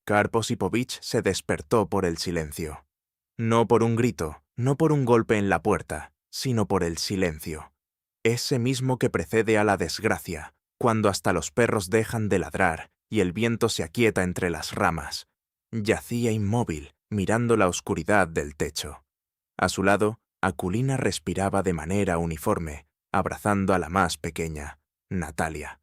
Karp Osipovich se despertó por el silencio. No por un grito, no por un golpe en la puerta, sino por el silencio. Ese mismo que precede a la desgracia, cuando hasta los perros dejan de ladrar y el viento se aquieta entre las ramas. Yacía inmóvil, mirando la oscuridad del techo. A su lado, Akulina respiraba de manera uniforme, abrazando a la más pequeña, Natalia.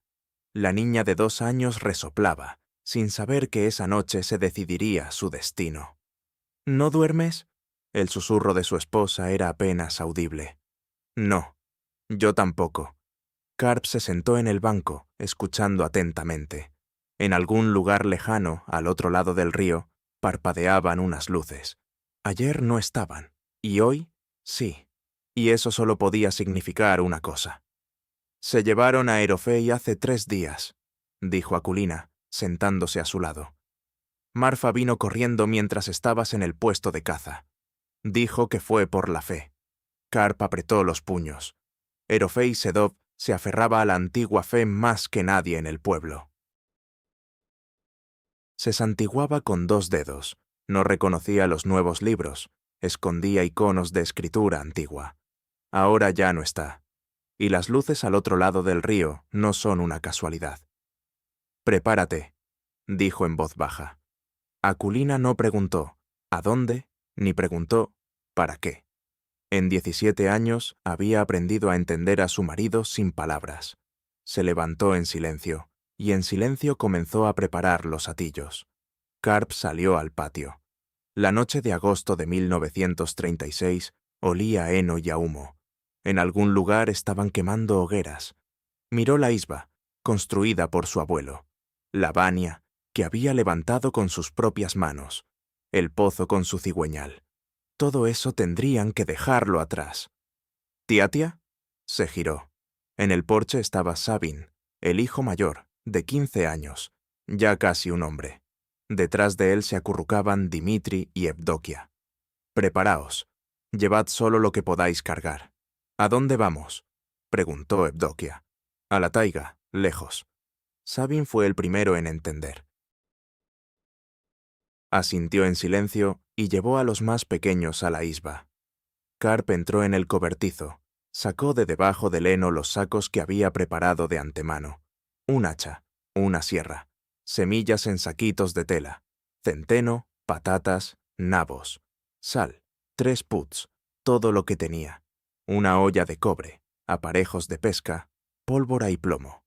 La niña de 2 años resoplaba, sin saber que esa noche se decidiría su destino. ¿No duermes? El susurro de su esposa era apenas audible. No, yo tampoco. Karp se sentó en el banco, escuchando atentamente. En algún lugar lejano, al otro lado del río, parpadeaban unas luces. Ayer no estaban, y hoy, sí. Y eso solo podía significar una cosa. Se llevaron a Erofei hace 3 días, dijo Akulina, sentándose a su lado. Marfa vino corriendo mientras estabas en el puesto de caza. Dijo que fue por la fe. Karp apretó los puños. Erofei Sedov se aferraba a la antigua fe más que nadie en el pueblo. Se santiguaba con 2 dedos, no reconocía los nuevos libros, escondía iconos de escritura antigua. Ahora ya no está. Y las luces al otro lado del río no son una casualidad. «Prepárate», dijo en voz baja. Akulina no preguntó ¿a dónde?, ni preguntó ¿para qué? En 17 años había aprendido a entender a su marido sin palabras. Se levantó en silencio, y en silencio comenzó a preparar los atillos. Karp salió al patio. La noche de agosto de 1936 olía a heno y a humo. En algún lugar estaban quemando hogueras. Miró la isba, construida por su abuelo, la bania, que había levantado con sus propias manos, el pozo con su cigüeñal. Todo eso tendrían que dejarlo atrás. «¿Tiatia?» Se giró. En el porche estaba Sabin, el hijo mayor, de 15 años, ya casi un hombre. Detrás de él se acurrucaban Dimitri y Evdokia. «Preparaos. Llevad solo lo que podáis cargar». «¿A dónde vamos?», preguntó Evdokia. «A la taiga, lejos». Sabin fue el primero en entender. Asintió en silencio y llevó a los más pequeños a la isba. Karp entró en el cobertizo, sacó de debajo del heno los sacos que había preparado de antemano. Un hacha, una sierra, semillas en saquitos de tela, centeno, patatas, nabos, sal, 3 puts, todo lo que tenía, una olla de cobre, aparejos de pesca, pólvora y plomo.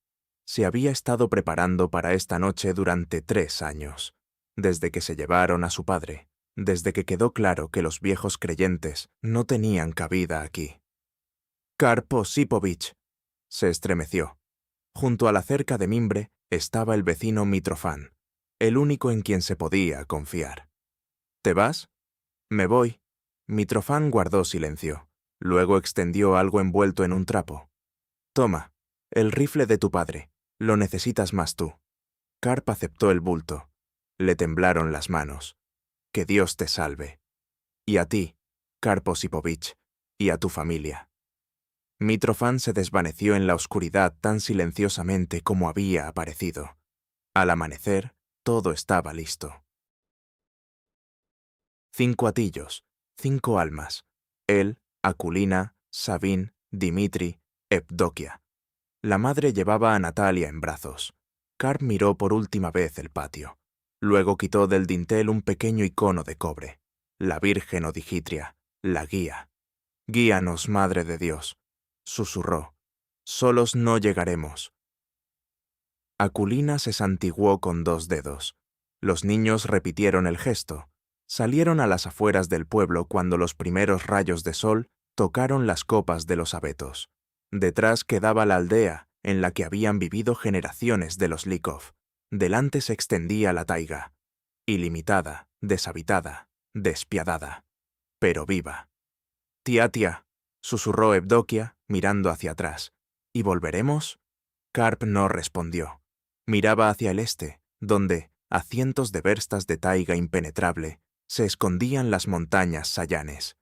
Se había estado preparando para esta noche durante 3 años, desde que se llevaron a su padre, desde que quedó claro que los viejos creyentes no tenían cabida aquí. «Karp Osipovich», se estremeció. Junto a la cerca de mimbre estaba el vecino Mitrofán, el único en quien se podía confiar. «¿Te vas?» «Me voy». Mitrofán guardó silencio. Luego extendió algo envuelto en un trapo. «Toma, el rifle de tu padre. Lo necesitas más tú». Karp aceptó el bulto. Le temblaron las manos. «Que Dios te salve. Y a ti, Karp Osipovich, y a tu familia». Mitrofán se desvaneció en la oscuridad tan silenciosamente como había aparecido. Al amanecer, todo estaba listo. 5 atillos, 5 almas. Él, Akulina, Sabin, Dimitri, Evdokia. La madre llevaba a Natalia en brazos. Karp miró por última vez el patio. Luego quitó del dintel un pequeño icono de cobre. La Virgen Odigitria, la guía. «Guíanos, Madre de Dios», susurró. «Solos no llegaremos». Akulina se santiguó con 2 dedos. Los niños repitieron el gesto. Salieron a las afueras del pueblo cuando los primeros rayos de sol tocaron las copas de los abetos. Detrás quedaba la aldea, en la que habían vivido generaciones de los Likov. Delante se extendía la taiga, ilimitada, deshabitada, despiadada, pero viva. «Tiatia», susurró Evdokia, mirando hacia atrás. «¿Y volveremos?» Karp no respondió. Miraba hacia el este, donde, a cientos de verstas de taiga impenetrable, se escondían las montañas sayanes.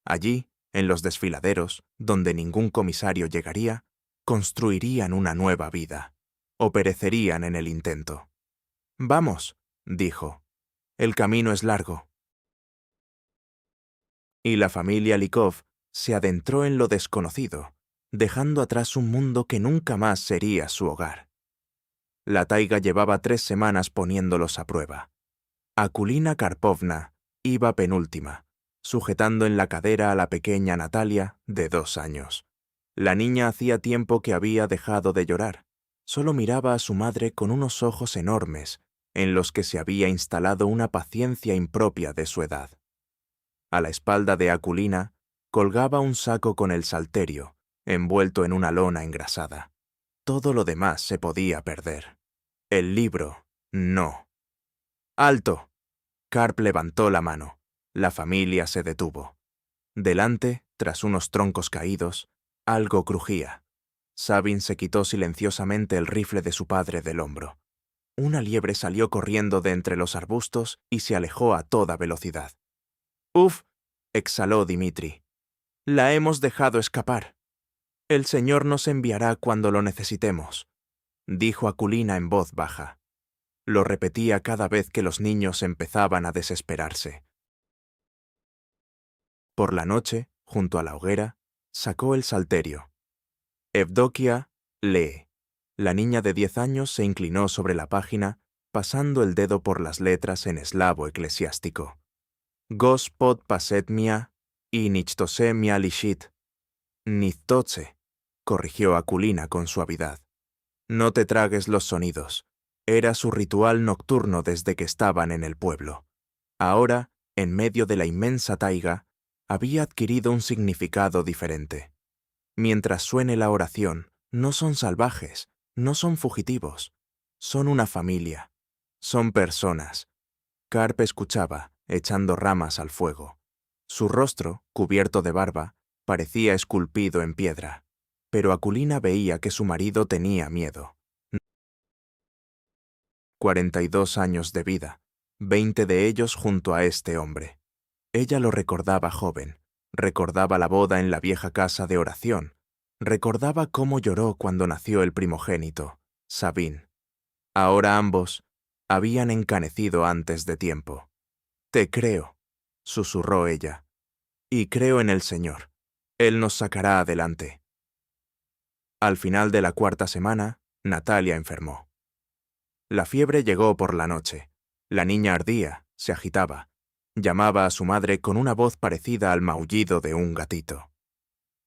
Allí, en los desfiladeros, donde ningún comisario llegaría, construirían una nueva vida, o perecerían en el intento. «Vamos», dijo. El camino es largo. Y la familia Likov se adentró en lo desconocido, dejando atrás un mundo que nunca más sería su hogar. La taiga llevaba 3 semanas poniéndolos a prueba. Akulina Karpovna iba penúltima, sujetando en la cadera a la pequeña Natalia, de 2 años. La niña hacía tiempo que había dejado de llorar. Solo miraba a su madre con unos ojos enormes, en los que se había instalado una paciencia impropia de su edad. A la espalda de Akulina colgaba un saco con el salterio, envuelto en una lona engrasada. Todo lo demás se podía perder. El libro, no. ¡Alto! Karp levantó la mano. La familia se detuvo. Delante, tras unos troncos caídos, algo crujía. Sabin se quitó silenciosamente el rifle de su padre del hombro. Una liebre salió corriendo de entre los arbustos y se alejó a toda velocidad. «Uf», exhaló Dimitri. «La hemos dejado escapar. El Señor nos enviará cuando lo necesitemos», dijo Akulina en voz baja. Lo repetía cada vez que los niños empezaban a desesperarse. Por la noche, junto a la hoguera, sacó el salterio. Evdokia, lee. La niña de 10 años se inclinó sobre la página, pasando el dedo por las letras en eslavo eclesiástico. Gospod paset mia y nichtose mia lishit. Niztoche, corrigió Akulina con suavidad. No te tragues los sonidos. Era su ritual nocturno desde que estaban en el pueblo. Ahora, en medio de la inmensa taiga, había adquirido un significado diferente. Mientras suene la oración, no son salvajes, no son fugitivos, son una familia, son personas. Karp escuchaba, echando ramas al fuego. Su rostro, cubierto de barba, parecía esculpido en piedra, pero Akulina veía que su marido tenía miedo. 42 años de vida, 20 de ellos junto a este hombre. Ella lo recordaba joven, recordaba la boda en la vieja casa de oración, recordaba cómo lloró cuando nació el primogénito, Sabin. Ahora ambos habían encanecido antes de tiempo. «Te creo», susurró ella, «y creo en el Señor. Él nos sacará adelante». Al final de la 4ª semana, Natalia enfermó. La fiebre llegó por la noche. La niña ardía, se agitaba. Llamaba a su madre con una voz parecida al maullido de un gatito.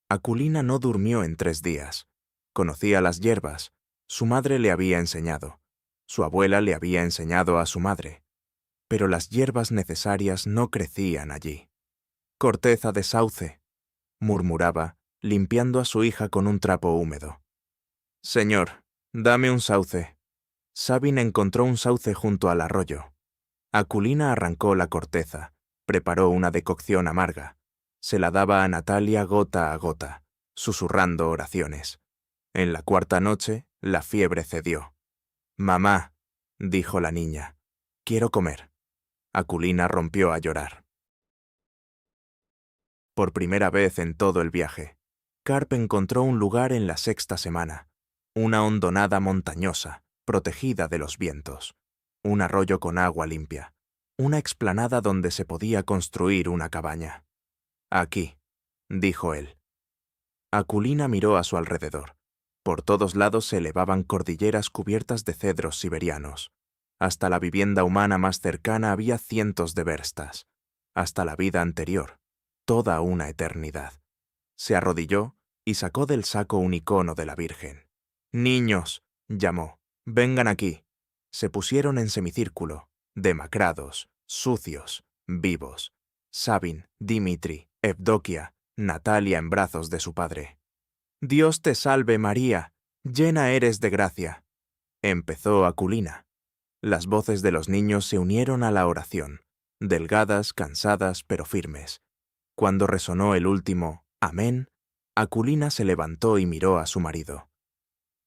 Akulina no durmió en 3 días. Conocía las hierbas. Su madre le había enseñado. Su abuela le había enseñado a su madre. Pero las hierbas necesarias no crecían allí. «Corteza de sauce», murmuraba, limpiando a su hija con un trapo húmedo. «Señor, dame un sauce». Sabin encontró un sauce junto al arroyo. Akulina arrancó la corteza, preparó una decocción amarga. Se la daba a Natalia gota a gota, susurrando oraciones. En la 4ª noche, la fiebre cedió. «Mamá», dijo la niña, «quiero comer». Akulina rompió a llorar. Por primera vez en todo el viaje, Karp encontró un lugar en la 6ª semana, una hondonada montañosa, protegida de los vientos, un arroyo con agua limpia, una explanada donde se podía construir una cabaña. «Aquí», dijo él. Akulina miró a su alrededor. Por todos lados se elevaban cordilleras cubiertas de cedros siberianos. Hasta la vivienda humana más cercana había cientos de verstas. Hasta la vida anterior, toda una eternidad. Se arrodilló y sacó del saco un icono de la Virgen. «Niños», llamó, «vengan aquí». Se pusieron en semicírculo, demacrados, sucios, vivos. Sabin, Dimitri, Evdokia, Natalia en brazos de su padre. «Dios te salve, María, llena eres de gracia», empezó Akulina. Las voces de los niños se unieron a la oración, delgadas, cansadas, pero firmes. Cuando resonó el último «Amén», Akulina se levantó y miró a su marido.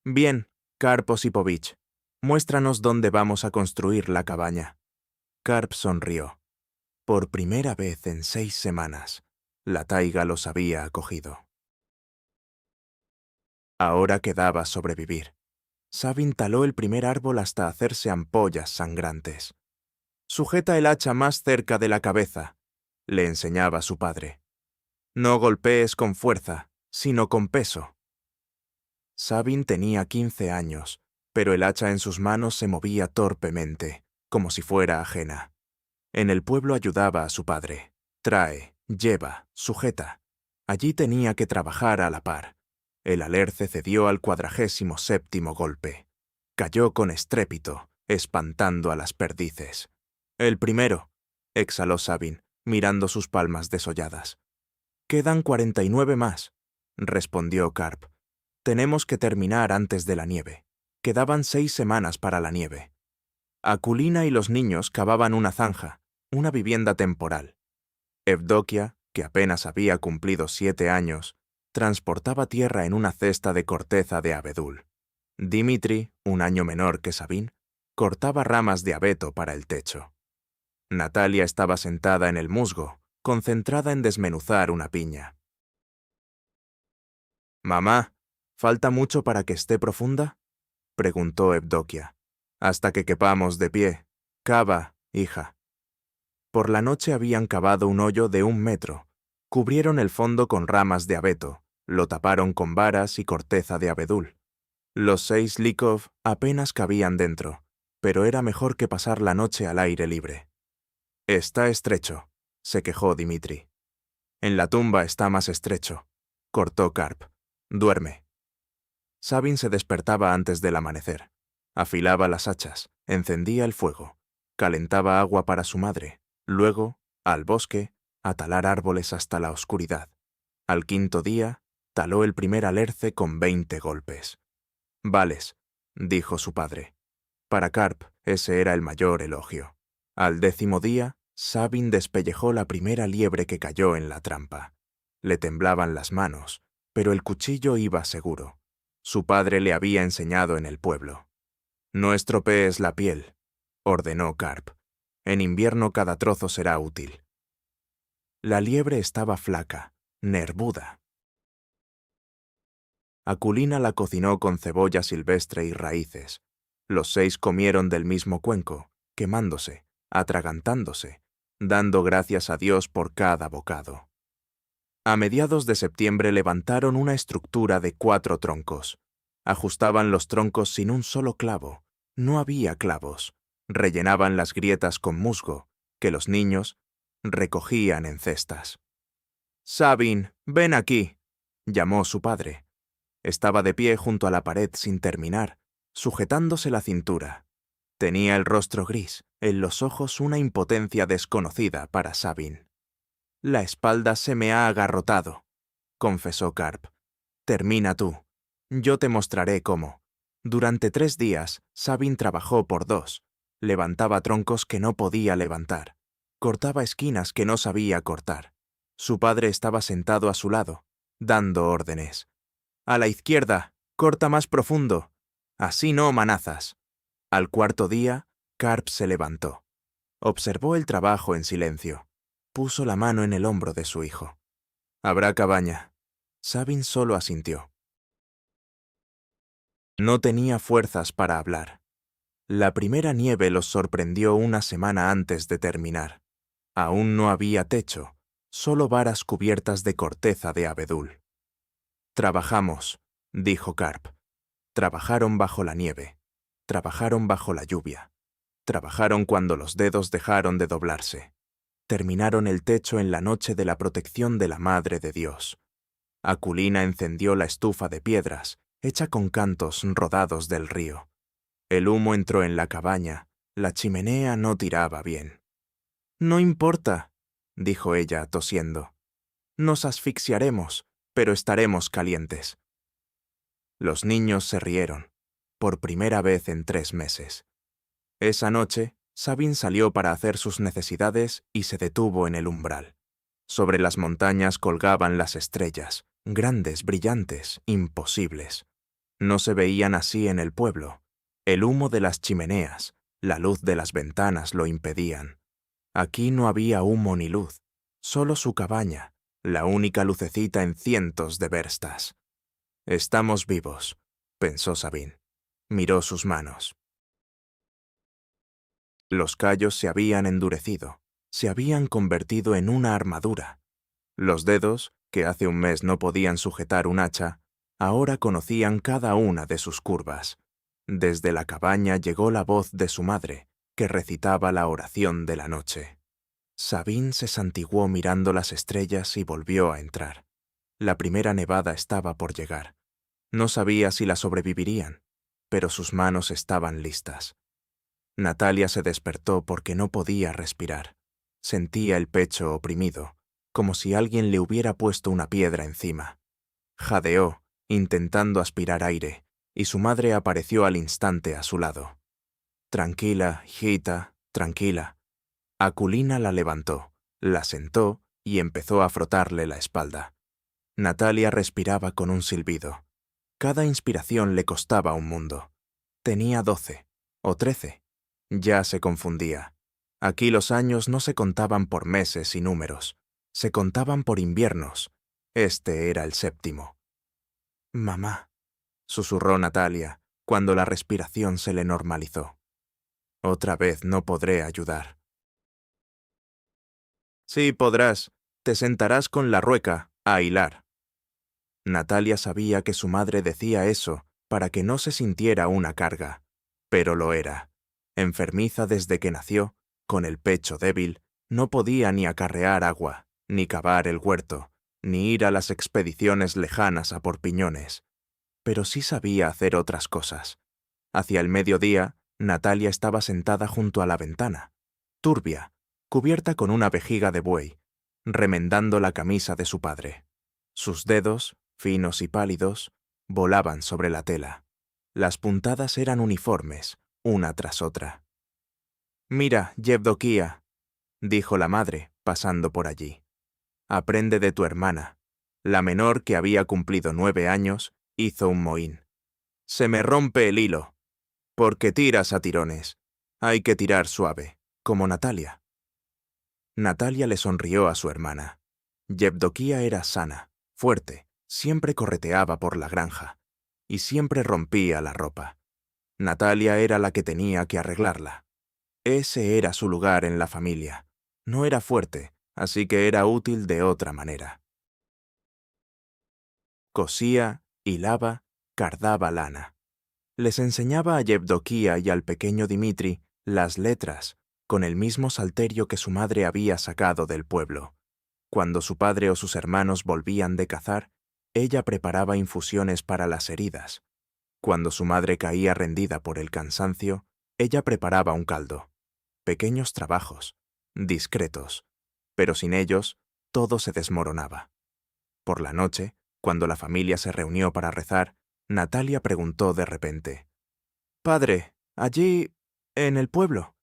«Bien, Karp Osipovich, muéstranos dónde vamos a construir la cabaña». Karp sonrió. Por primera vez en 6 semanas, la taiga los había acogido. Ahora quedaba sobrevivir. Sabin taló el primer árbol hasta hacerse ampollas sangrantes. Sujeta el hacha más cerca de la cabeza, le enseñaba su padre. No golpees con fuerza, sino con peso. Sabin tenía 15 años, pero el hacha en sus manos se movía torpemente, como si fuera ajena. En el pueblo ayudaba a su padre. Trae, lleva, sujeta. Allí tenía que trabajar a la par. El alerce cedió al 47º golpe. Cayó con estrépito, espantando a las perdices. El primero, exhaló Sabin, mirando sus palmas desolladas. Quedan 49 más, respondió Karp. Tenemos que terminar antes de la nieve. Quedaban 6 semanas para la nieve. Akulina y los niños cavaban una zanja, una vivienda temporal. Evdokia, que apenas había cumplido 7 años, transportaba tierra en una cesta de corteza de abedul. Dimitri, un año menor que Sabin, cortaba ramas de abeto para el techo. Natalia estaba sentada en el musgo, concentrada en desmenuzar una piña. «Mamá, ¿falta mucho para que esté profunda?», preguntó Evdokia. «Hasta que quepamos de pie. Cava, hija». Por la noche habían cavado un hoyo de 1 metro, cubrieron el fondo con ramas de abeto, lo taparon con varas y corteza de abedul. Los 6 Likov apenas cabían dentro, pero era mejor que pasar la noche al aire libre. «Está estrecho», se quejó Dimitri. «En la tumba está más estrecho», cortó Karp. «Duerme». Sabin se despertaba antes del amanecer. Afilaba las hachas, encendía el fuego, calentaba agua para su madre, luego, al bosque, a talar árboles hasta la oscuridad. Al 5.º día, taló el primer alerce con 20 golpes. «Vales», dijo su padre. Para Karp ese era el mayor elogio. Al 10.º día, Sabin despellejó la primera liebre que cayó en la trampa. Le temblaban las manos, pero el cuchillo iba seguro. Su padre le había enseñado en el pueblo. «No estropees la piel», ordenó Karp. «En invierno cada trozo será útil». La liebre estaba flaca, nervuda. Akulina la cocinó con cebolla silvestre y raíces. Los 6 comieron del mismo cuenco, quemándose, atragantándose, dando gracias a Dios por cada bocado. A mediados de septiembre levantaron una estructura de 4 troncos. Ajustaban los troncos sin un solo clavo. No había clavos. Rellenaban las grietas con musgo, que los niños recogían en cestas. «Sabin, ven aquí», llamó su padre. Estaba de pie junto a la pared sin terminar, sujetándose la cintura. Tenía el rostro gris, en los ojos una impotencia desconocida para Sabin. «La espalda se me ha agarrotado», confesó Karp. «Termina tú. Yo te mostraré cómo». Durante 3 días, Sabin trabajó por 2. Levantaba troncos que no podía levantar. Cortaba esquinas que no sabía cortar. Su padre estaba sentado a su lado, dando órdenes. «A la izquierda, corta más profundo. Así no manazas». Al 4.º día, Karp se levantó. Observó el trabajo en silencio. Puso la mano en el hombro de su hijo. «Habrá cabaña». Sabin solo asintió. No tenía fuerzas para hablar. La primera nieve los sorprendió una semana antes de terminar. Aún no había techo, solo varas cubiertas de corteza de abedul. «Trabajamos», dijo Karp. Trabajaron bajo la nieve. Trabajaron bajo la lluvia. Trabajaron cuando los dedos dejaron de doblarse. Terminaron el techo en la noche de la protección de la Madre de Dios. Akulina encendió la estufa de piedras, hecha con cantos rodados del río. El humo entró en la cabaña. La chimenea no tiraba bien. «No importa», dijo ella, tosiendo. «Nos asfixiaremos, pero estaremos calientes». Los niños se rieron, por primera vez en 3 meses. Esa noche, Sabin salió para hacer sus necesidades y se detuvo en el umbral. Sobre las montañas colgaban las estrellas, grandes, brillantes, imposibles. No se veían así en el pueblo. El humo de las chimeneas, la luz de las ventanas lo impedían. Aquí no había humo ni luz, solo su cabaña, la única lucecita en cientos de verstas. «Estamos vivos», pensó Sabin. Miró sus manos. Los callos se habían endurecido, se habían convertido en una armadura. Los dedos, que hace un mes no podían sujetar un hacha, ahora conocían cada una de sus curvas. Desde la cabaña llegó la voz de su madre, que recitaba la oración de la noche. Sabine se santiguó mirando las estrellas y volvió a entrar. La primera nevada estaba por llegar. No sabía si la sobrevivirían, pero sus manos estaban listas. Natalia se despertó porque no podía respirar. Sentía el pecho oprimido, como si alguien le hubiera puesto una piedra encima. Jadeó, intentando aspirar aire, y su madre apareció al instante a su lado. «Tranquila, hijita, tranquila». Akulina la levantó, la sentó y empezó a frotarle la espalda. Natalia respiraba con un silbido. Cada inspiración le costaba un mundo. Tenía 12 o 13. Ya se confundía. Aquí los años no se contaban por meses y números, se contaban por inviernos. Este era el 7º. «Mamá», susurró Natalia, cuando la respiración se le normalizó. «Otra vez no podré ayudar». «Sí podrás. Te sentarás con la rueca, a hilar». Natalia sabía que su madre decía eso para que no se sintiera una carga, pero lo era. Enfermiza desde que nació, con el pecho débil, no podía ni acarrear agua, ni cavar el huerto, ni ir a las expediciones lejanas a por piñones. Pero sí sabía hacer otras cosas. Hacia el mediodía, Natalia estaba sentada junto a la ventana, turbia, cubierta con una vejiga de buey, remendando la camisa de su padre. Sus dedos, finos y pálidos, volaban sobre la tela. Las puntadas eran uniformes, una tras otra. «Mira, Yevdokia», dijo la madre, pasando por allí. «Aprende de tu hermana». La menor, que había cumplido 9 años, hizo un mohín. «Se me rompe el hilo». «Porque tiras a tirones. Hay que tirar suave, como Natalia». Natalia le sonrió a su hermana. Yevdokia era sana, fuerte, siempre correteaba por la granja, y siempre rompía la ropa. Natalia era la que tenía que arreglarla. Ese era su lugar en la familia. No era fuerte, así que era útil de otra manera. Cosía, hilaba, cardaba lana. Les enseñaba a Yevdokia y al pequeño Dimitri las letras, con el mismo salterio que su madre había sacado del pueblo. Cuando su padre o sus hermanos volvían de cazar, ella preparaba infusiones para las heridas. Cuando su madre caía rendida por el cansancio, ella preparaba un caldo. Pequeños trabajos, discretos, pero sin ellos todo se desmoronaba. Por la noche, cuando la familia se reunió para rezar, Natalia preguntó de repente: «Padre, allí, en el pueblo,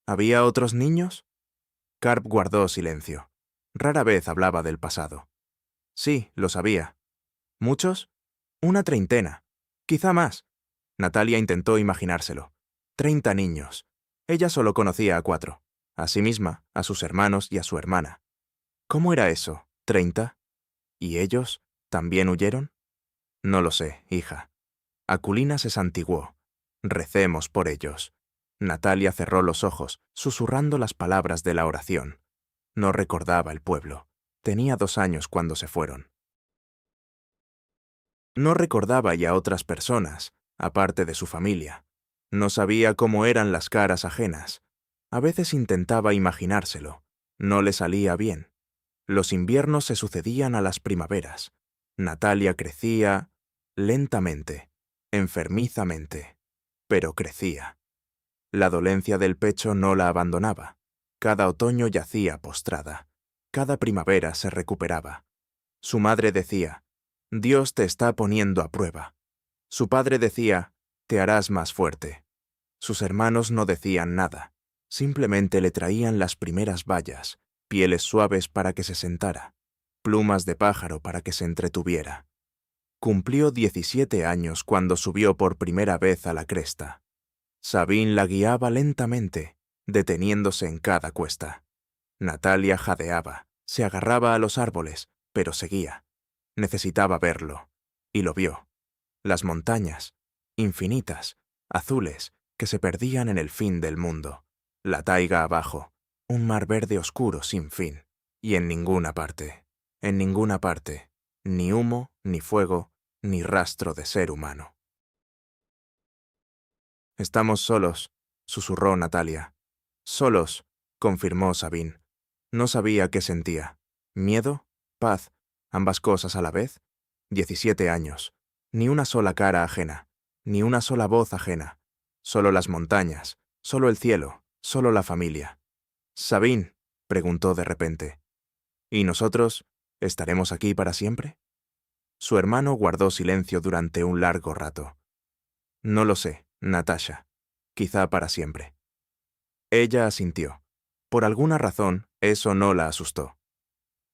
¿había otros niños?» Karp guardó silencio. Rara vez hablaba del pasado. «Sí, los había». «¿Muchos?» «Una treintena. Quizá más». Natalia intentó imaginárselo. 30 niños. Ella solo conocía a 4. A sí misma, a sus hermanos y a su hermana. ¿Cómo era eso? ¿30? ¿Y ellos también huyeron? No lo sé, hija. Akulina se santiguó. Recemos por ellos. Natalia cerró los ojos, susurrando las palabras de la oración. No recordaba el pueblo. Tenía 2 años cuando se fueron. No recordaba ya otras personas, aparte de su familia. No sabía cómo eran las caras ajenas. A veces intentaba imaginárselo. No le salía bien. Los inviernos se sucedían a las primaveras. Natalia crecía lentamente, enfermizamente, pero crecía. La dolencia del pecho no la abandonaba. Cada otoño yacía postrada. Cada primavera se recuperaba. Su madre decía: «Dios te está poniendo a prueba». Su padre decía: «Te harás más fuerte». Sus hermanos no decían nada. Simplemente le traían las primeras bayas, pieles suaves para que se sentara, plumas de pájaro para que se entretuviera. Cumplió 17 años cuando subió por primera vez a la cresta. Sabine la guiaba lentamente, deteniéndose en cada cuesta. Natalia jadeaba, se agarraba a los árboles, pero seguía. Necesitaba verlo. Y lo vio. Las montañas, infinitas, azules, que se perdían en el fin del mundo. La taiga abajo, un mar verde oscuro sin fin. Y en ninguna parte, ni humo, ni fuego, ni rastro de ser humano. Estamos solos, susurró Natalia. Solos, confirmó Sabine. No sabía qué sentía. ¿Miedo? ¿Paz? ¿Ambas cosas a la vez? 17 años. Ni una sola cara ajena, ni una sola voz ajena. Solo las montañas, solo el cielo, solo la familia. Sabine, preguntó de repente. ¿Y nosotros estaremos aquí para siempre? Su hermano guardó silencio durante un largo rato. No lo sé, Natasha. Quizá para siempre. Ella asintió. Por alguna razón, eso no la asustó.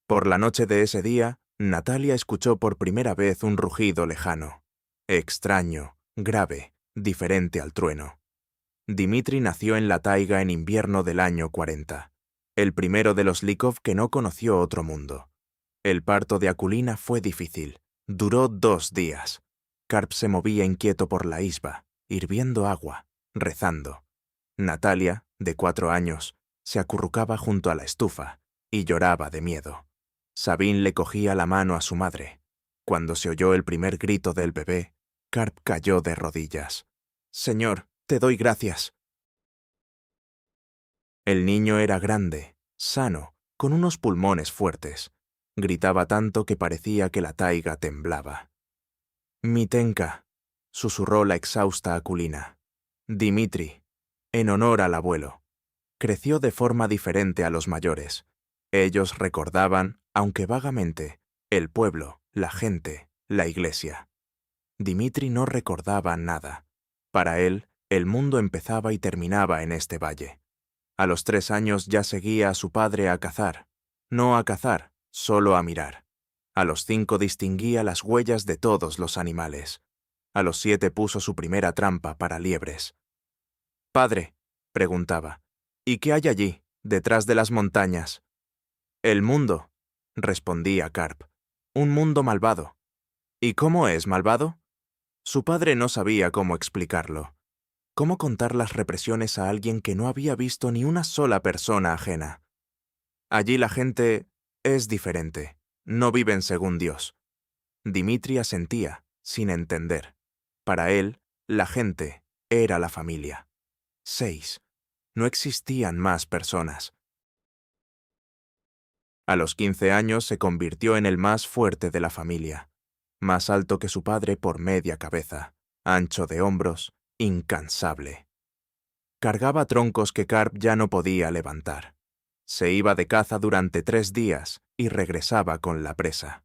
Por la noche de ese día, Natalia escuchó por primera vez un rugido lejano. Extraño, grave, diferente al trueno. Dimitri nació en la taiga en invierno del año 40. El primero de los Likov que no conoció otro mundo. El parto de Akulina fue difícil. Duró 2 días. Karp se movía inquieto por la isba, hirviendo agua, rezando. Natalia, de 4 años, se acurrucaba junto a la estufa y lloraba de miedo. Sabine le cogía la mano a su madre. Cuando se oyó el primer grito del bebé, Karp cayó de rodillas. «Señor, te doy gracias». El niño era grande, sano, con unos pulmones fuertes. Gritaba tanto que parecía que la taiga temblaba. «Mitenka», susurró la exhausta Akulina. «Dimitri, en honor al abuelo». Creció de forma diferente a los mayores. Ellos recordaban, aunque vagamente, el pueblo, la gente, la iglesia. Dimitri no recordaba nada. Para él, el mundo empezaba y terminaba en este valle. A los 3 años ya seguía a su padre a cazar. No a cazar, solo a mirar. A los 5 distinguía las huellas de todos los animales. A los 7 puso su primera trampa para liebres. «Padre», preguntaba, «¿y qué hay allí, detrás de las montañas?» «El mundo», respondía Karp. «Un mundo malvado». «¿Y cómo es malvado?» Su padre no sabía cómo explicarlo. ¿Cómo contar las represiones a alguien que no había visto ni una sola persona ajena? Allí la gente es diferente. No viven según Dios. Dimitri asentía, sin entender. Para él, la gente era la familia. 6. No existían más personas. A los 15 años se convirtió en el más fuerte de la familia. Más alto que su padre por media cabeza, ancho de hombros, incansable. Cargaba troncos que Karp ya no podía levantar. Se iba de caza durante 3 días y regresaba con la presa.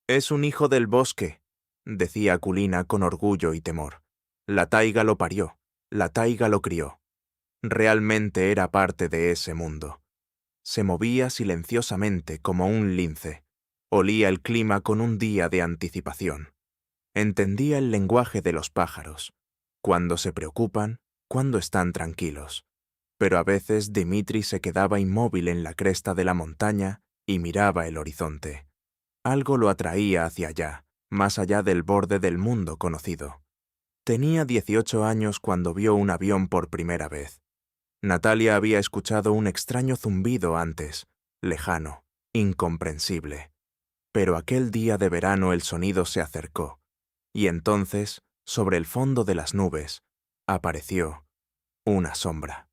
«Es un hijo del bosque», decía Akulina con orgullo y temor. «La taiga lo parió, la taiga lo crió». Realmente era parte de ese mundo. Se movía silenciosamente como un lince. Olía el clima con un día de anticipación. Entendía el lenguaje de los pájaros. Cuando se preocupan, cuando están tranquilos. Pero a veces Dimitri se quedaba inmóvil en la cresta de la montaña y miraba el horizonte. Algo lo atraía hacia allá, más allá del borde del mundo conocido. Tenía 18 años cuando vio un avión por primera vez. Natalia había escuchado un extraño zumbido antes, lejano, incomprensible. Pero aquel día de verano el sonido se acercó, y entonces, sobre el fondo de las nubes, apareció una sombra.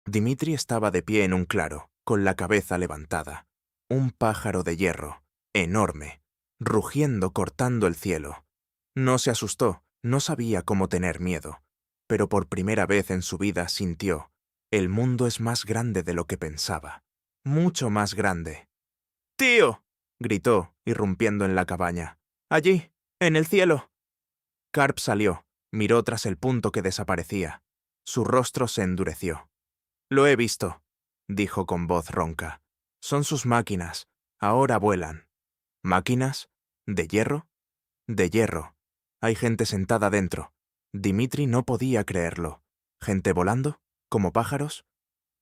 Dimitri estaba de pie en un claro, con la cabeza levantada. Un pájaro de hierro, enorme, rugiendo cortando el cielo. No se asustó, no sabía cómo tener miedo, pero por primera vez en su vida sintió, el mundo es más grande de lo que pensaba, mucho más grande. «¡Tío!», gritó, irrumpiendo en la cabaña. «¡Allí, en el cielo!». Karp salió, miró tras el punto que desaparecía. Su rostro se endureció. «Lo he visto», dijo con voz ronca. «Son sus máquinas. Ahora vuelan». «¿Máquinas? ¿De hierro?» «De hierro. Hay gente sentada dentro». Dimitri no podía creerlo. ¿Gente volando? ¿Como pájaros?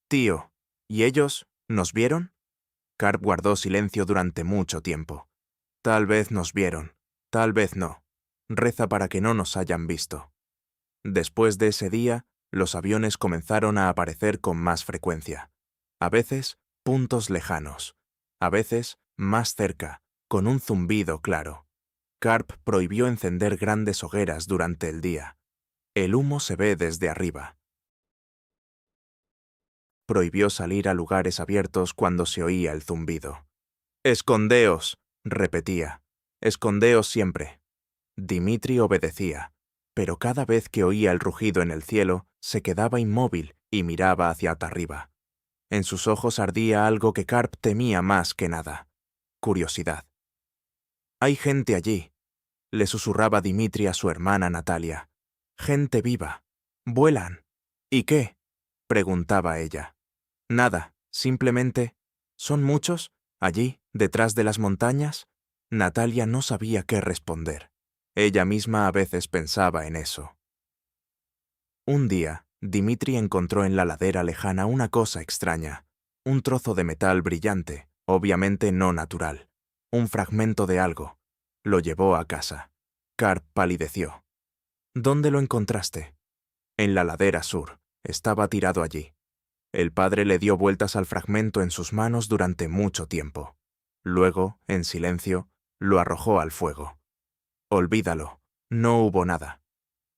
«Tío, ¿y ellos nos vieron?» Karp guardó silencio durante mucho tiempo. «Tal vez nos vieron, tal vez no. Reza para que no nos hayan visto». Después de ese día, Los aviones comenzaron a aparecer con más frecuencia. A veces, puntos lejanos. A veces, más cerca, con un zumbido claro. Karp prohibió encender grandes hogueras durante el día. El humo se ve desde arriba. Prohibió salir a lugares abiertos cuando se oía el zumbido. «¡Escondeos!», repetía. «¡Escondeos siempre!». Dimitri obedecía, pero cada vez que oía el rugido en el cielo, se quedaba inmóvil y miraba hacia arriba. En sus ojos ardía algo que Karp temía más que nada: curiosidad. «Hay gente allí», le susurraba Dimitri a su hermana Natalia. «Gente viva. Vuelan». «¿Y qué?», preguntaba ella. «Nada, simplemente. ¿Son muchos? ¿Allí, detrás de las montañas?». Natalia no sabía qué responder. Ella misma a veces pensaba en eso. Un día, Dimitri encontró en la ladera lejana una cosa extraña, un trozo de metal brillante, obviamente no natural, un fragmento de algo. Lo llevó a casa. Karp palideció. «¿Dónde lo encontraste?». «En la ladera sur. Estaba tirado allí». El padre le dio vueltas al fragmento en sus manos durante mucho tiempo. Luego, en silencio, lo arrojó al fuego. «Olvídalo. No hubo nada».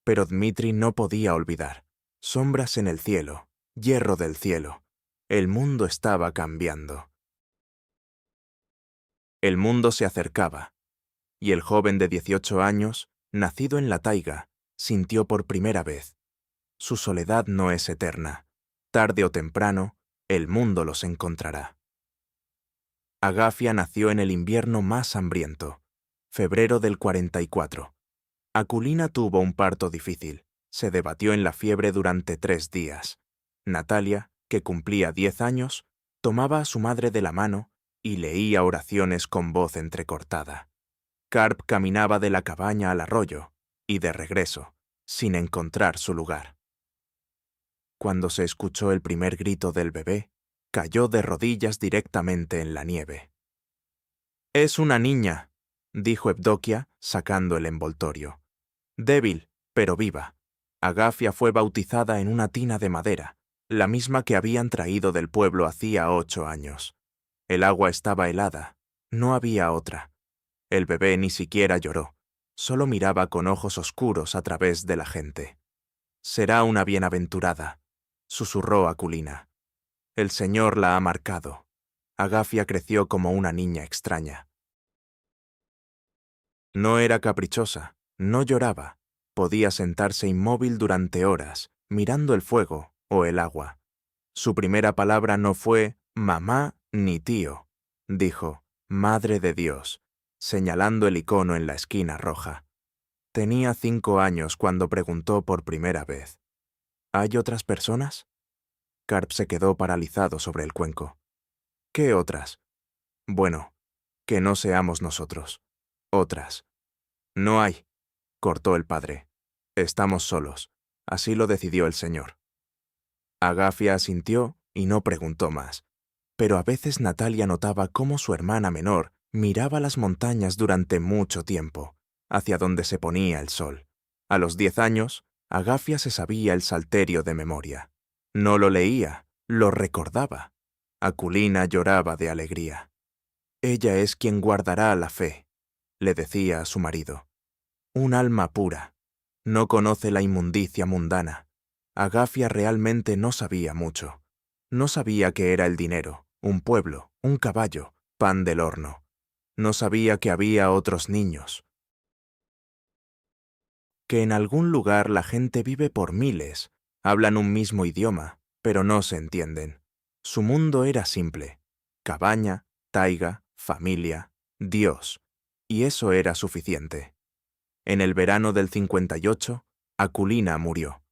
Pero Dmitri no podía olvidar. Sombras en el cielo, hierro del cielo. El mundo estaba cambiando. El mundo se acercaba, y el joven de 18 años, nacido en la taiga, sintió por primera vez: su soledad no es eterna. Tarde o temprano, el mundo los encontrará. Agafia nació en el invierno más hambriento, febrero del 44. Akulina tuvo un parto difícil. Se debatió en la fiebre durante 3 días. Natalia, que cumplía 10 años, tomaba a su madre de la mano y leía oraciones con voz entrecortada. Karp caminaba de la cabaña al arroyo y de regreso, sin encontrar su lugar. Cuando se escuchó el primer grito del bebé, cayó de rodillas directamente en la nieve. «Es una niña», dijo Evdokia, sacando el envoltorio. «Débil, pero viva». Agafia fue bautizada en una tina de madera, la misma que habían traído del pueblo hacía 8 años. El agua estaba helada, no había otra. El bebé ni siquiera lloró, solo miraba con ojos oscuros a través de la gente. «Será una bienaventurada», susurró Akulina. «El Señor la ha marcado». Agafia creció como una niña extraña. No era caprichosa, no lloraba. Podía sentarse inmóvil durante horas, mirando el fuego o el agua. Su primera palabra no fue «mamá» ni «tío». Dijo «Madre de Dios», señalando el icono en la esquina roja. Tenía 5 años cuando preguntó por primera vez: «¿Hay otras personas?». Karp se quedó paralizado sobre el cuenco. «¿Qué otras?». «Bueno, que no seamos nosotros. Otras». «No hay», cortó el padre. «Estamos solos. Así lo decidió el Señor». Agafia asintió y no preguntó más. Pero a veces Natalia notaba cómo su hermana menor miraba las montañas durante mucho tiempo, hacia donde se ponía el sol. A los 10 años, Agafia se sabía el salterio de memoria. No lo leía, lo recordaba. Akulina lloraba de alegría. «Ella es quien guardará la fe», le decía a su marido. «Un alma pura. No conoce la inmundicia mundana». Agafia realmente no sabía mucho. No sabía qué era el dinero, un pueblo, un caballo, pan del horno. No sabía que había otros niños. Que en algún lugar la gente vive por miles, hablan un mismo idioma, pero no se entienden. Su mundo era simple: cabaña, taiga, familia, Dios. Y eso era suficiente. En el verano del 58, Akulina murió.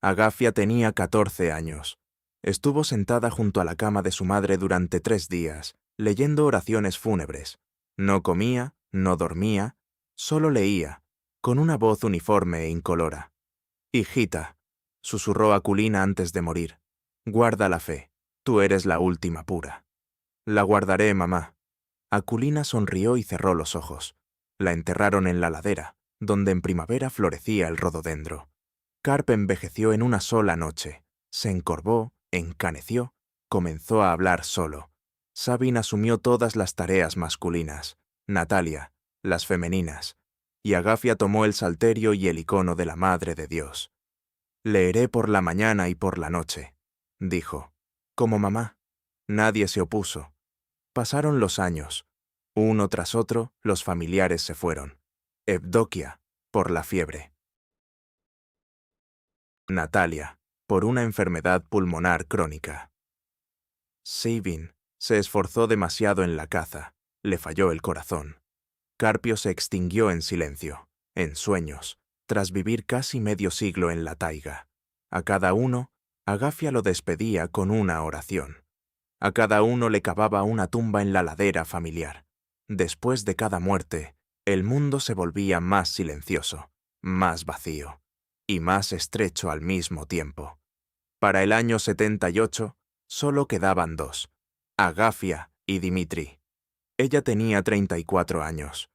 Agafia tenía 14 años. Estuvo sentada junto a la cama de su madre durante 3 días, leyendo oraciones fúnebres. No comía, no dormía, solo leía, con una voz uniforme e incolora. «Hijita», susurró Akulina antes de morir, «guarda la fe. Tú eres la última pura». «La guardaré, mamá». Akulina sonrió y cerró los ojos. La enterraron en la ladera, donde en primavera florecía el rododendro. Carp envejeció en una sola noche. Se encorvó, encaneció, comenzó a hablar solo. Sabin asumió todas las tareas masculinas, Natalia, las femeninas, y Agafia tomó el salterio y el icono de la Madre de Dios. «Leeré por la mañana y por la noche», dijo. «Como mamá». Nadie se opuso. Pasaron los años. Uno tras otro, los familiares se fueron. Evdokia, por la fiebre. Natalia, por una enfermedad pulmonar crónica. Sabin se esforzó demasiado en la caza. Le falló el corazón. Carpio se extinguió en silencio, en sueños, tras vivir casi medio siglo en la taiga. A cada uno, Agafia lo despedía con una oración. A cada uno le cavaba una tumba en la ladera familiar. Después de cada muerte, el mundo se volvía más silencioso, más vacío y más estrecho al mismo tiempo. Para el año 78, solo quedaban dos, Agafia y Dimitri. Ella tenía 34 años.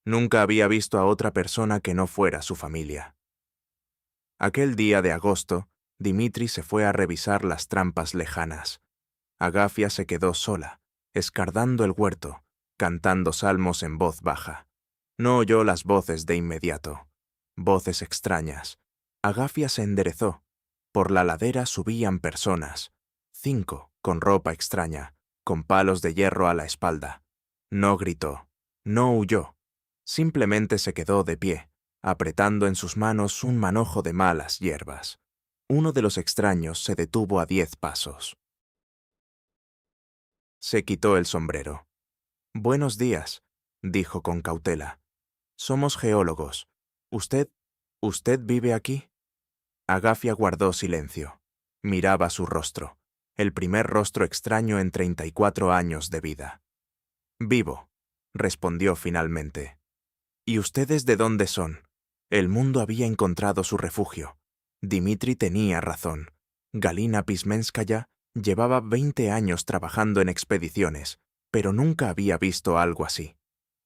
Nunca había visto a otra persona que no fuera su familia. Aquel día de agosto, Dimitri se fue a revisar las trampas lejanas. Agafia se quedó sola, escardando el huerto, cantando salmos en voz baja. No oyó las voces de inmediato. Voces extrañas. Agafia se enderezó. Por la ladera subían personas. 5, con ropa extraña, con palos de hierro a la espalda. No gritó, no huyó. Simplemente se quedó de pie, apretando en sus manos un manojo de malas hierbas. Uno de los extraños se detuvo a 10 pasos. Se quitó el sombrero. «Buenos días», dijo con cautela. «Somos geólogos. ¿Usted vive aquí?» Agafia guardó silencio. Miraba su rostro, el primer rostro extraño en 34 años de vida. «Vivo», respondió finalmente. «¿Y ustedes de dónde son?» El mundo había encontrado su refugio. Dimitri tenía razón. Galina Pismenskaya llevaba 20 años trabajando en expediciones, pero nunca había visto algo así.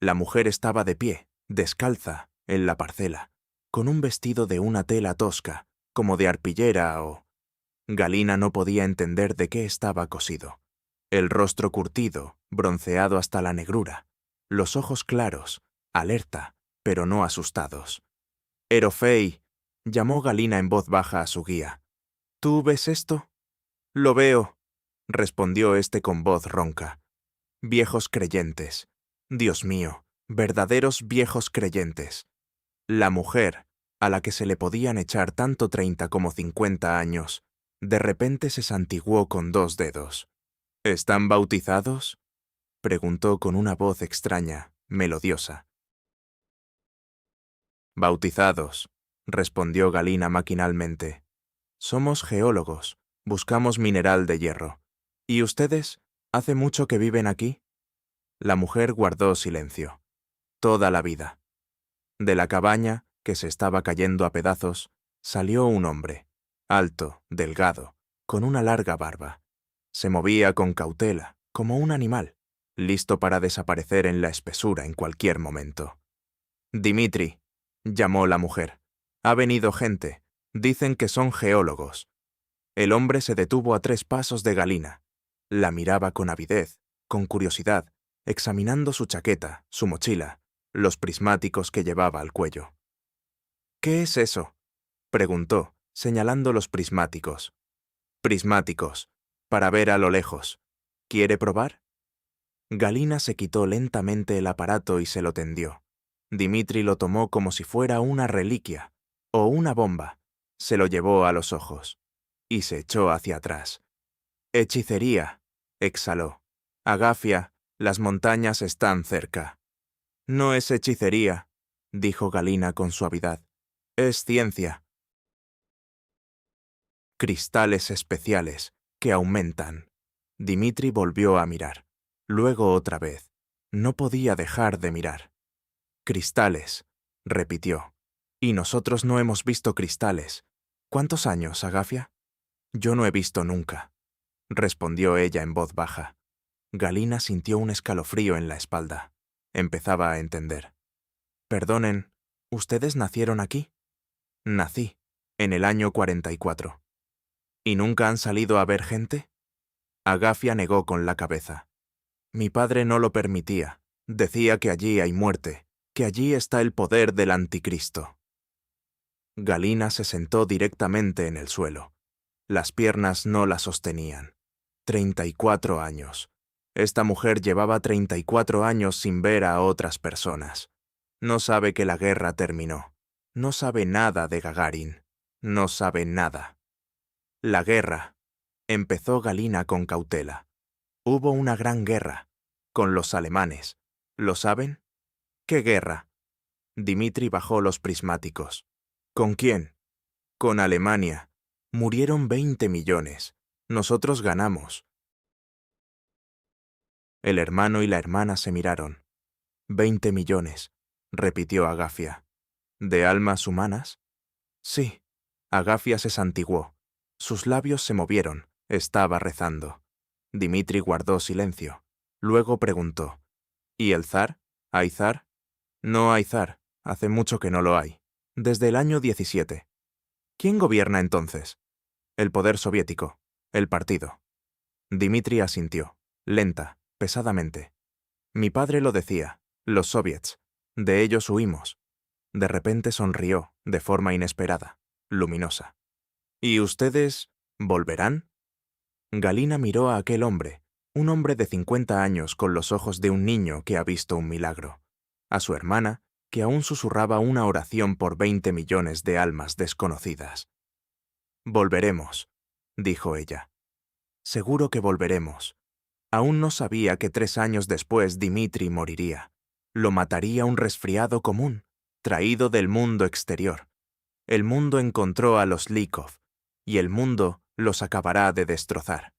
La mujer estaba de pie, descalza, en la parcela, con un vestido de una tela tosca, como de arpillera o... Galina no podía entender de qué estaba cosido. El rostro curtido, bronceado hasta la negrura, los ojos claros, alerta, pero no asustados. «Erofei», llamó Galina en voz baja a su guía. «¿Tú ves esto?» «Lo veo», respondió éste con voz ronca. «Viejos creyentes. Dios mío, verdaderos viejos creyentes». La mujer, a la que se le podían echar tanto 30 como 50 años, de repente se santiguó con 2 dedos. «¿Están bautizados?», preguntó con una voz extraña, melodiosa. «Bautizados», respondió Galina maquinalmente. «Somos geólogos, buscamos mineral de hierro. ¿Y ustedes? ¿Hace mucho que viven aquí?» La mujer guardó silencio. Toda la vida. De la cabaña, que se estaba cayendo a pedazos, salió un hombre, alto, delgado, con una larga barba. Se movía con cautela, como un animal, listo para desaparecer en la espesura en cualquier momento. «Dimitri», llamó la mujer. «Ha venido gente. Dicen que son geólogos». El hombre se detuvo a 3 pasos de Galina. La miraba con avidez, con curiosidad, examinando su chaqueta, su mochila, los prismáticos que llevaba al cuello. «¿Qué es eso?», preguntó, señalando los prismáticos. «Prismáticos, para ver a lo lejos. ¿Quiere probar?» Galina se quitó lentamente el aparato y se lo tendió. Dimitri lo tomó como si fuera una reliquia o una bomba. Se lo llevó a los ojos y se echó hacia atrás. «Hechicería», exhaló. «Agafia, las montañas están cerca». «No es hechicería», dijo Galina con suavidad. «Es ciencia». Cristales especiales que aumentan. Dimitri volvió a mirar. Luego otra vez. No podía dejar de mirar. «Cristales», repitió. «Y nosotros no hemos visto cristales. ¿Cuántos años, Agafia?» «Yo no he visto nunca», respondió ella en voz baja. Galina sintió un escalofrío en la espalda. Empezaba a entender. «Perdonen, ¿ustedes nacieron aquí?» «Nací». en el año 44. ¿Y nunca han salido a ver gente? Agafia negó con la cabeza. Mi padre no lo permitía. Decía que allí hay muerte, que allí está el poder del anticristo. Galina se sentó directamente en el suelo. Las piernas no la sostenían. 34 años. Esta mujer llevaba 34 años sin ver a otras personas. No sabe que la guerra terminó. No sabe nada de Gagarin. No sabe nada. La guerra. Empezó Galina con cautela. Hubo una gran guerra. Con los alemanes. ¿Lo saben? ¿Qué guerra? Dimitri bajó los prismáticos. ¿Con quién? Con Alemania. Murieron 20 millones. Nosotros ganamos. El hermano y la hermana se miraron. 20 millones, repitió Agafia. ¿De almas humanas? Sí. Agafia se santiguó. Sus labios se movieron. Estaba rezando. Dimitri guardó silencio. Luego preguntó. ¿Y el zar? ¿Hay zar? No hay zar. Hace mucho que no lo hay. Desde el año 17. ¿Quién gobierna entonces? El poder soviético. El partido. Dimitri asintió. Lenta, pesadamente. Mi padre lo decía. Los soviets. De ellos huimos. De repente sonrió, de forma inesperada, luminosa. ¿Y ustedes volverán? Galina miró a aquel hombre, un hombre de 50 años con los ojos de un niño que ha visto un milagro. A su hermana, que aún susurraba una oración por 20 millones de almas desconocidas. Volveremos, dijo ella. Seguro que volveremos. Aún no sabía que 3 años después Dimitri moriría. Lo mataría un resfriado común, traído del mundo exterior. El mundo encontró a los Likov, y el mundo los acabará de destrozar.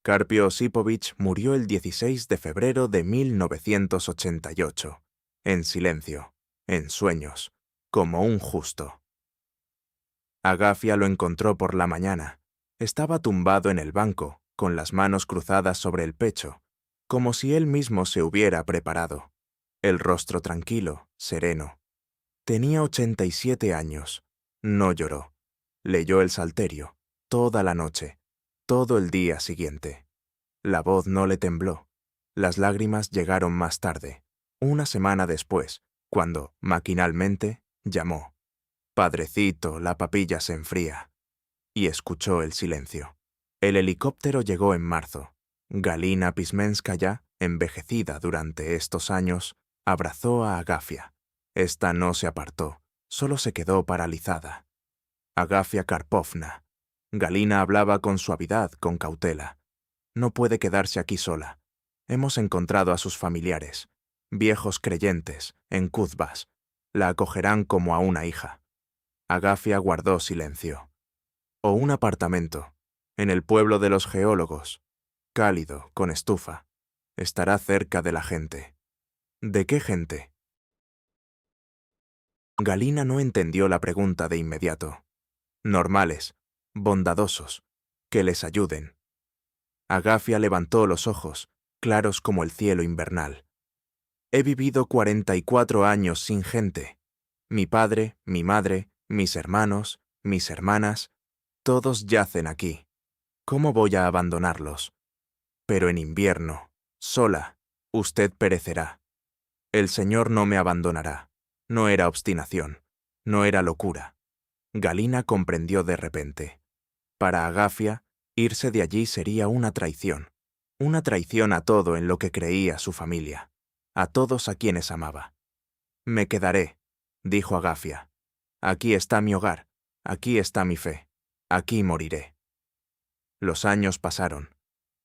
Carpio Osipovich murió el 16 de febrero de 1988, en silencio, en sueños, como un justo. Agafia lo encontró por la mañana. Estaba tumbado en el banco, con las manos cruzadas sobre el pecho, como si él mismo se hubiera preparado. El rostro tranquilo, sereno. Tenía 87 años. No lloró. Leyó el Salterio, toda la noche, todo el día siguiente. La voz no le tembló. Las lágrimas llegaron más tarde, una semana después, cuando, maquinalmente, llamó. Padrecito, la papilla se enfría. Y escuchó el silencio. El helicóptero llegó en marzo. Galina Pismenskaya, envejecida durante estos años, abrazó a Agafia. Esta no se apartó, solo se quedó paralizada. Agafia Karpovna. Galina hablaba con suavidad, con cautela. No puede quedarse aquí sola. Hemos encontrado a sus familiares, viejos creyentes, en Kuzbas. La acogerán como a una hija. Agafia guardó silencio. O un apartamento, en el pueblo de los geólogos, cálido, con estufa. Estará cerca de la gente. ¿De qué gente? Galina no entendió la pregunta de inmediato. Normales, bondadosos, que les ayuden. Agafia levantó los ojos, claros como el cielo invernal. He vivido 44 años sin gente. Mi padre, mi madre, mis hermanos, mis hermanas, todos yacen aquí. ¿Cómo voy a abandonarlos? Pero en invierno, sola, usted perecerá. El Señor no me abandonará. No era obstinación, no era locura. Galina comprendió de repente. Para Agafia, irse de allí sería una traición a todo en lo que creía su familia, a todos a quienes amaba. Me quedaré, dijo Agafia. Aquí está mi hogar, aquí está mi fe, aquí moriré. Los años pasaron.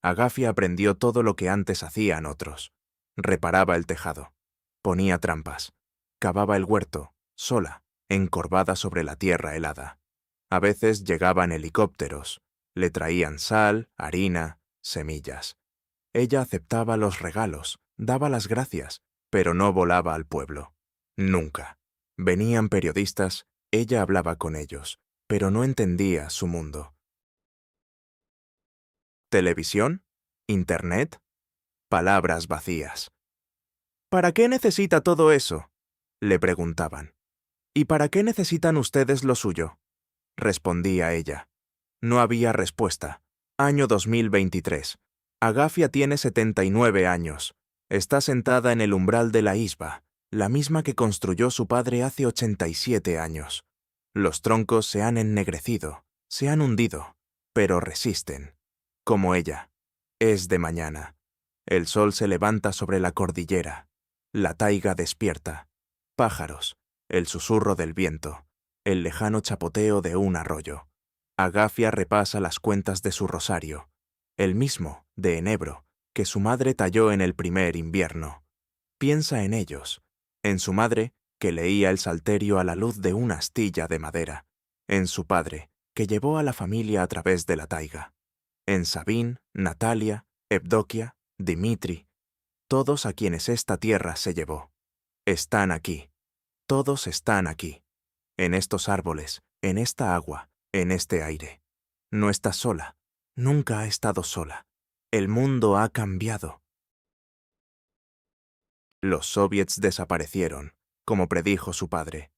Agafia aprendió todo lo que antes hacían otros. Reparaba el tejado, ponía trampas, cavaba el huerto, sola, encorvada sobre la tierra helada. A veces llegaban helicópteros, le traían sal, harina, semillas. Ella aceptaba los regalos, daba las gracias, pero no volaba al pueblo. Nunca. Venían periodistas, ella hablaba con ellos, pero no entendía su mundo. ¿Televisión? ¿Internet? Palabras vacías. ¿Para qué necesita todo eso?, le preguntaban. ¿Y para qué necesitan ustedes lo suyo? Respondía ella. No había respuesta. Año 2023. Agafia tiene 79 años. Está sentada en el umbral de la isba, la misma que construyó su padre hace 87 años. Los troncos se han ennegrecido, se han hundido, pero resisten. Como ella. Es de mañana. El sol se levanta sobre la cordillera. La taiga despierta. Pájaros, el susurro del viento, el lejano chapoteo de un arroyo. Agafia repasa las cuentas de su rosario, el mismo, de enebro, que su madre talló en el primer invierno. Piensa en ellos, en su madre, que leía el salterio a la luz de una astilla de madera, en su padre, que llevó a la familia a través de la taiga, en Sabín, Natalia, Evdokia, Dimitri, todos a quienes esta tierra se llevó. Están aquí, todos están aquí, en estos árboles, en esta agua, en este aire. No estás sola, nunca ha estado sola. El mundo ha cambiado. Los soviets desaparecieron, como predijo su padre.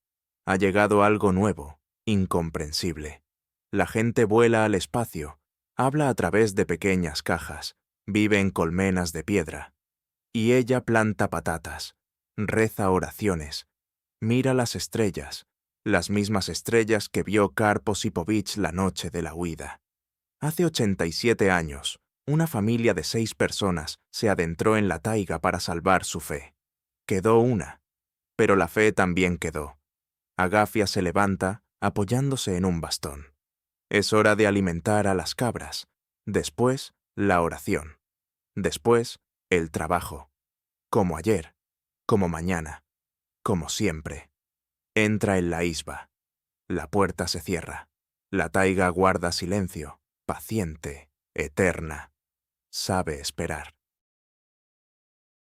Ha llegado algo nuevo, incomprensible. La gente vuela al espacio, habla a través de pequeñas cajas, vive en colmenas de piedra. Y ella planta patatas, reza oraciones, mira las estrellas, las mismas estrellas que vio Karpo Sipovich la noche de la huida. Hace 87 años, una familia de 6 personas se adentró en la taiga para salvar su fe. Quedó una, pero la fe también quedó. Agafia se levanta apoyándose en un bastón. Es hora de alimentar a las cabras. Después, la oración. Después, el trabajo. Como ayer, como mañana, como siempre. Entra en la isba. La puerta se cierra. La taiga guarda silencio, paciente, eterna. Sabe esperar.